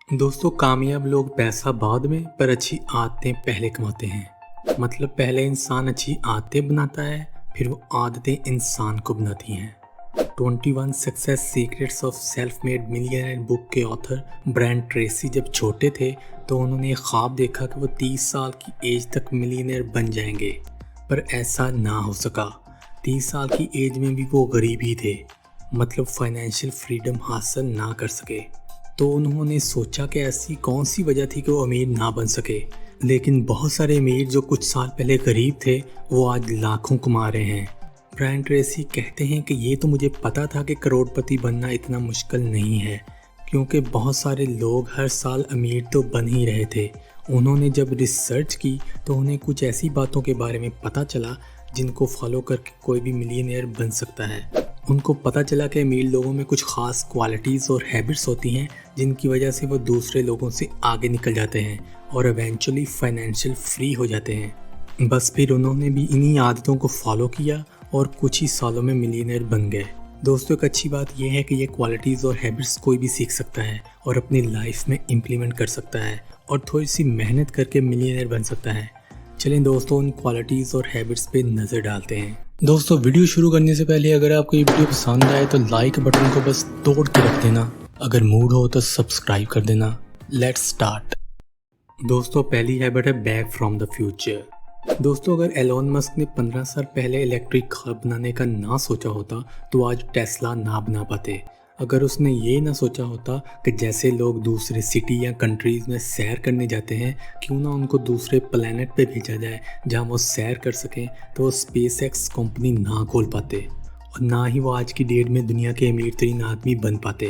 दोस्तों, कामयाब लोग पैसा बाद में पर अच्छी आदतें पहले कमाते हैं। मतलब पहले इंसान अच्छी आदतें बनाता है, फिर वो आदतें इंसान को बनाती हैं। 21 success secrets of self made millionaire book के ऑथर ब्रायन ट्रेसी जब छोटे थे तो उन्होंने एक ख्वाब देखा कि वो 30 साल की एज तक मिलियनेयर बन जाएंगे, पर ऐसा ना हो सका। 30 साल की एज में भी वो गरीब ही थे, मतलब फाइनेंशियल फ्रीडम हासिल ना कर सके। तो उन्होंने सोचा कि ऐसी कौन सी वजह थी कि वो अमीर ना बन सके। लेकिन बहुत सारे अमीर जो कुछ साल पहले गरीब थे वो आज लाखों कमा रहे हैं। ब्रायन ट्रेसी कहते हैं कि ये तो मुझे पता था कि करोड़पति बनना इतना मुश्किल नहीं है, क्योंकि बहुत सारे लोग हर साल अमीर तो बन ही रहे थे। उन्होंने जब रिसर्च की तो उन्हें कुछ ऐसी बातों के बारे में पता चला जिनको फॉलो करके कोई भी मिलियनेयर बन सकता है। उनको पता चला कि अमीर लोगों में कुछ ख़ास क्वालिटीज़ और हैबिट्स होती हैं जिनकी वजह से वो दूसरे लोगों से आगे निकल जाते हैं और इवेंचुअली फाइनेंशियल फ्री हो जाते हैं। बस फिर उन्होंने भी इन्हीं आदतों को फॉलो किया और कुछ ही सालों में मिलियनेयर बन गए। दोस्तों, एक अच्छी बात यह है कि ये क्वालिटीज़ और हैबिट्स कोई भी सीख सकता है और अपनी लाइफ में इम्प्लीमेंट कर सकता है और थोड़ी सी मेहनत करके मिलियनेयर बन सकता है। चलें दोस्तों, उन क्वालिटीज़ और हैबिट्स पे नज़र डालते हैं। दोस्तों, वीडियो शुरू करने से पहले अगर आपको ये वीडियो पसंद आए तो लाइक बटन को बस तोड़ के रख देना। अगर मूड हो तो सब्सक्राइब कर देना। Let's start. दोस्तों, पहली हैबिट है बैक फ्रॉम द फ्यूचर। दोस्तों, अगर एलोन मस्क ने 15 साल पहले इलेक्ट्रिक कार बनाने का ना सोचा होता तो आज टेस्ला ना बना पाते। अगर उसने ये ना सोचा होता कि जैसे लोग दूसरे सिटी या कंट्रीज़ में सैर करने जाते हैं, क्यों ना उनको दूसरे प्लेनेट पे भेजा जाए जहां वो सैर कर सकें, तो वो स्पेस एक्स कंपनी ना खोल पाते और ना ही वो आज की डेट में दुनिया के अमीर तरीन आदमी बन पाते।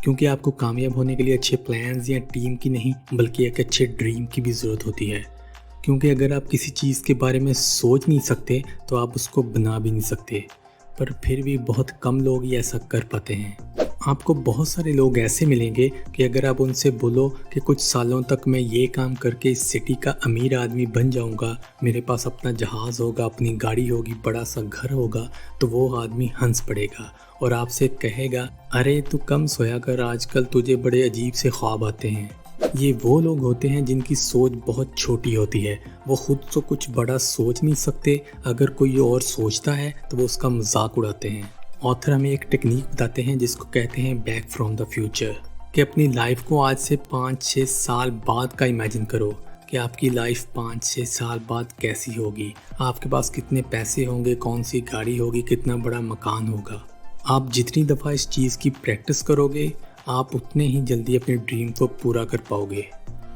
क्योंकि आपको कामयाब होने के लिए अच्छे प्लान्स या टीम की नहीं बल्कि एक अच्छे ड्रीम की भी ज़रूरत होती है। क्योंकि अगर आप किसी चीज़ के बारे में सोच नहीं सकते तो आप उसको बना भी नहीं सकते, पर फिर भी बहुत कम लोग ही ऐसा कर पाते हैं। आपको बहुत सारे लोग ऐसे मिलेंगे कि अगर आप उनसे बोलो कि कुछ सालों तक मैं ये काम करके इस सिटी का अमीर आदमी बन जाऊंगा, मेरे पास अपना जहाज़ होगा, अपनी गाड़ी होगी, बड़ा सा घर होगा, तो वो आदमी हंस पड़ेगा और आपसे कहेगा, अरे तू कम सोया कर, आजकल तुझे बड़े अजीब से ख्वाब आते हैं। ये वो लोग होते हैं जिनकी सोच बहुत छोटी होती है। वो खुद तो कुछ बड़ा सोच नहीं सकते, अगर कोई और सोचता है तो वो उसका मजाक उड़ाते हैं। ऑथर हमें एक टेक्निक बताते हैं जिसको कहते हैं बैक फ्रॉम द फ्यूचर, कि अपनी लाइफ को आज से 5-6 साल बाद का इमेजिन करो कि आपकी लाइफ 5-6 साल बाद कैसी होगी। आपके पास कितने पैसे होंगे, कौन सी गाड़ी होगी, कितना बड़ा मकान होगा। आप जितनी दफ़ा इस चीज़ की प्रैक्टिस करोगे आप उतने ही जल्दी अपने ड्रीम को पूरा कर पाओगे।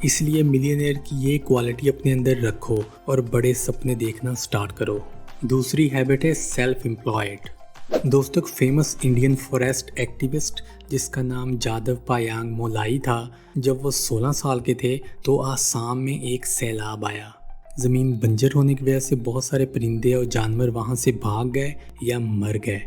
इसलिए मिलियनेयर की ये क्वालिटी अपने अंदर रखो और बड़े सपने देखना स्टार्ट करो। दूसरी हैबिट है सेल्फ एम्प्लॉयड। दोस्तों, एक फेमस इंडियन फॉरेस्ट एक्टिविस्ट जिसका नाम जादव पायांग मोलाई था, जब वो 16 साल के थे तो आसाम में एक सैलाब आया। ज़मीन बंजर होने की वजह से बहुत सारे परिंदे और जानवर वहाँ से भाग गए या मर गए।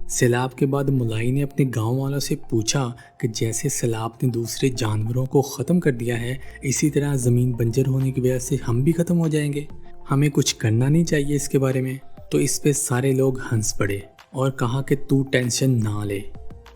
सैलाब के बाद मोलाई ने अपने गांव वालों से पूछा कि जैसे सैलाब ने दूसरे जानवरों को ख़त्म कर दिया है, इसी तरह ज़मीन बंजर होने की वजह से हम भी ख़त्म हो जाएंगे, हमें कुछ करना नहीं चाहिए इसके बारे में। तो इस पे सारे लोग हंस पड़े और कहा कि तू टेंशन ना ले।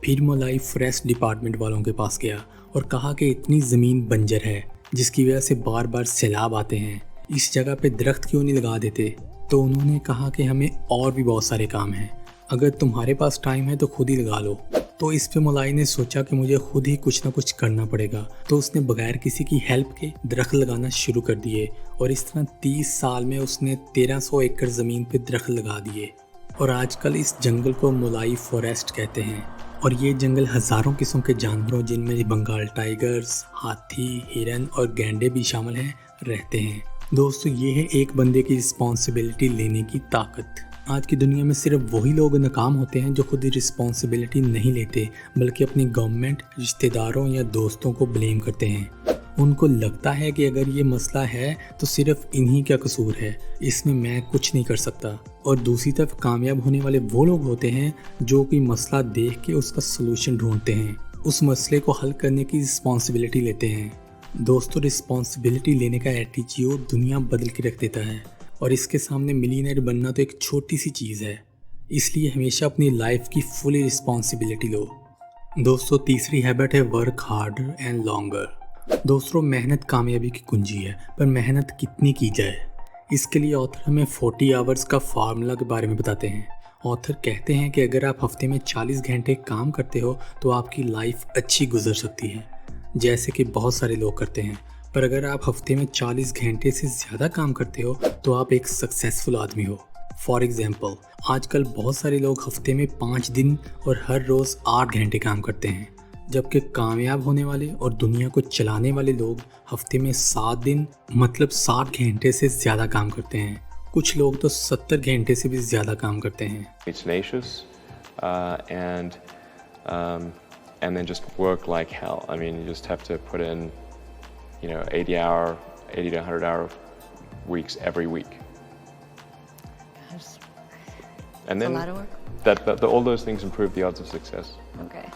फिर मोलाई फॉरेस्ट डिपार्टमेंट वालों के पास गया और कहा कि इतनी ज़मीन बंजर है जिसकी वजह से बार बार सैलाब आते हैं, इस जगह पे दरख्त क्यों नहीं लगा देते। तो उन्होंने कहा कि हमें और भी बहुत सारे काम हैं, अगर तुम्हारे पास टाइम है तो खुद ही लगा लो। तो इस पे मोलाई ने सोचा कि मुझे खुद ही कुछ ना कुछ करना पड़ेगा, तो उसने बगैर किसी की हेल्प के दरख्त लगाना शुरू कर दिए और इस तरह 30 साल में उसने 1300 एकड़ ज़मीन पे दरख्त लगा दिए। और आजकल इस जंगल को मोलाई फॉरेस्ट कहते हैं और ये जंगल हज़ारों किस्म के जानवरों, जिनमें बंगाल टाइगर्स, हाथी, हिरन और गैंडे भी शामिल हैं, रहते हैं। दोस्तों, ये है एक बंदे की रिस्पॉन्सिबिलिटी लेने की ताकत। आज की दुनिया में सिर्फ वही लोग नाकाम होते हैं जो खुद ही रिस्पॉन्सिबिलिटी नहीं लेते, बल्कि अपनी गवर्नमेंट, रिश्तेदारों या दोस्तों को ब्लेम करते हैं। उनको लगता है कि अगर ये मसला है तो सिर्फ इन्हीं का कसूर है, इसमें मैं कुछ नहीं कर सकता। और दूसरी तरफ कामयाब होने वाले वो लोग होते हैं जो कोई मसला देख के उसका सलूशन ढूंढते हैं, उस मसले को हल करने की रिस्पॉन्सिबिलिटी लेते हैं। दोस्तों, रिस्पॉन्सिबिलिटी लेने का एटीट्यूड दुनिया बदल के रख देता है और इसके सामने मिलियनेयर बनना तो एक छोटी सी चीज़ है। इसलिए हमेशा अपनी लाइफ की फुली रिस्पॉन्सिबिलिटी लो। दोस्तों, तीसरी हैबिट है वर्क हार्डर एंड लॉन्गर। दोस्तों, मेहनत कामयाबी की कुंजी है, पर मेहनत कितनी की जाए, इसके लिए ऑथर हमें 40 आवर्स का फार्मूला के बारे में बताते हैं। ऑथर कहते हैं कि अगर आप हफ्ते में 40 घंटे काम करते हो तो आपकी लाइफ अच्छी गुजर सकती है, जैसे कि बहुत सारे लोग करते हैं। पर अगर आप हफ्ते में 40 घंटे से ज़्यादा काम करते हो तो आप एक सक्सेसफुल आदमी हो। फॉर एग्ज़ाम्पल, आजकल बहुत सारे लोग हफ्ते में 5 दिन और हर रोज़ 8 घंटे काम करते हैं, जबकि कामयाब होने वाले और दुनिया को चलाने वाले लोग हफ्ते में 7 दिन मतलब 60 घंटे से ज़्यादा काम करते हैं। कुछ लोग तो 70 घंटे से भी ज़्यादा काम करते हैं। It's tenacious, and then just work like hell. I mean, you just have to put in, 80 to 100 hour weeks every week. Gosh, And then a lot of work. all those things improve the odds of success. Okay.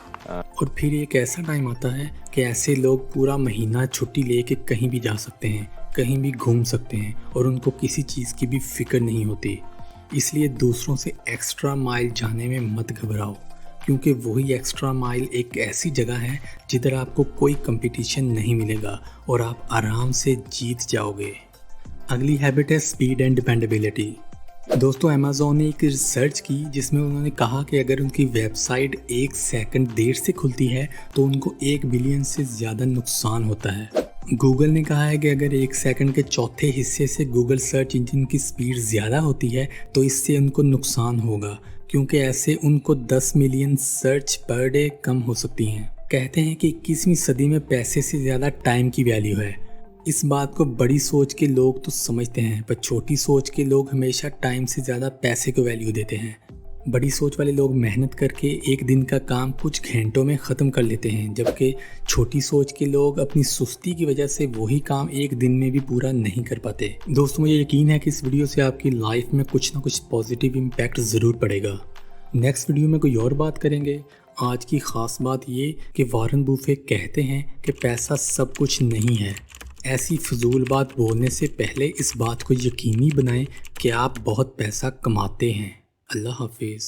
और फिर एक ऐसा time आता है कि ऐसे लोग पूरा महीना छुट्टी लेके कहीं भी जा सकते हैं, कहीं भी घूम सकते हैं और उनको किसी चीज़ की भी फिक्र नहीं होती। इसलिए दूसरों से एक्स्ट्रा माइल जाने में मत घबराओ, क्योंकि वही एक्स्ट्रा माइल एक ऐसी जगह है जिधर आपको कोई कंपटीशन नहीं मिलेगा और आप आराम से जीत जाओगे। अगली हैबिट है स्पीड एंड डिपेंडेबिलिटी। दोस्तों, अमेज़ॉन ने एक रिसर्च की जिसमें उन्होंने कहा कि अगर उनकी वेबसाइट 1 सेकंड देर से खुलती है तो उनको 1 बिलियन से ज़्यादा नुकसान होता है। गूगल ने कहा है कि अगर 1 सेकंड के चौथे हिस्से से गूगल सर्च इंजन की स्पीड ज़्यादा होती है तो इससे उनको नुकसान होगा, क्योंकि ऐसे उनको 10 मिलियन सर्च पर डे कम हो सकती हैं। कहते हैं कि 21वीं सदी में पैसे से ज़्यादा टाइम की वैल्यू है। इस बात को बड़ी सोच के लोग तो समझते हैं, पर छोटी सोच के लोग हमेशा टाइम से ज़्यादा पैसे को वैल्यू देते हैं। बड़ी सोच वाले लोग मेहनत करके एक दिन का काम कुछ घंटों में ख़त्म कर लेते हैं, जबकि छोटी सोच के लोग अपनी सुस्ती की वजह से वही काम एक दिन में भी पूरा नहीं कर पाते। दोस्तों, मुझे यकीन है कि इस वीडियो से आपकी लाइफ में कुछ ना कुछ पॉजिटिव इम्पैक्ट ज़रूर पड़ेगा। नेक्स्ट वीडियो में कोई और बात करेंगे। आज की ख़ास बात ये कि वॉरेन बफेट कहते हैं कि पैसा सब कुछ नहीं है। ऐसी फजूल बात बोलने से पहले इस बात को यकीनी बनाएं कि आप बहुत पैसा कमाते हैं। अल्लाह हाफिज़।